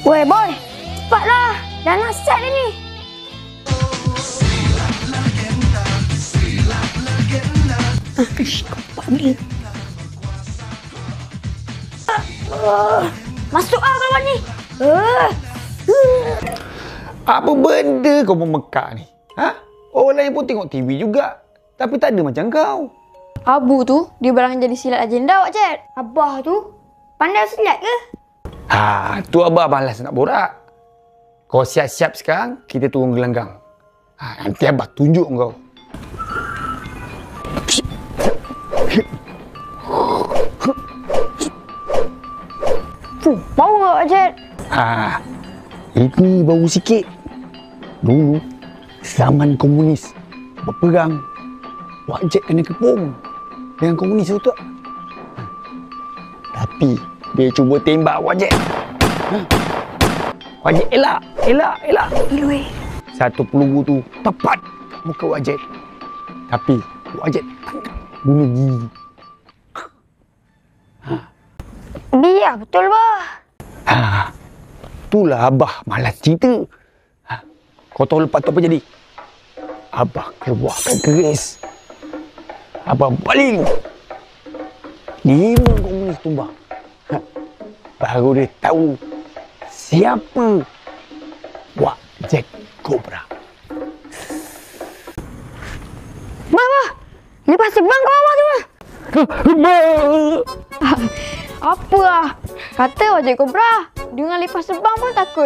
Weh boy, cepatlah. Dah nak set dah ni. Kopak ni. Masuk lah kalau ni. Apa benda kau memekak ni? Ha? Orang lain pun tengok TV juga. Tapi tak ada macam kau. Abu tu, dia barang jadi silat agenda awak, Cik. Abah tu, pandai silat ke? Ha, tu abah malas nak borak. Kau siap-siap sekarang, kita turun gelanggang. Ha, nanti abah tunjuk kau. Bau tak, Cik? Ha, ini bau sikit. Dulu, zaman komunis berperang, Wak Jack kena kepung dengan komunis tu tak? Tapi dia cuba tembak Wak Jack. Wak Jack elak. Ilui. Satu peluru tu tepat muka Wak Jack. Tapi Wak Jack tangkap bunuh gigi. Biar betul, bah. Ha, itulah abah malas cerita. Ha, kau tahu lepas tu apa jadi? Abah keluarkan keris. Abah baling 5 komunis tumbang. Ha, baru dia tahu siapa Wak Jack Cobra. Bah. Lepas sebang kau awak tu, bah. Apa lah? Kata wajib kobra. Dengan lipas sebang pun takut.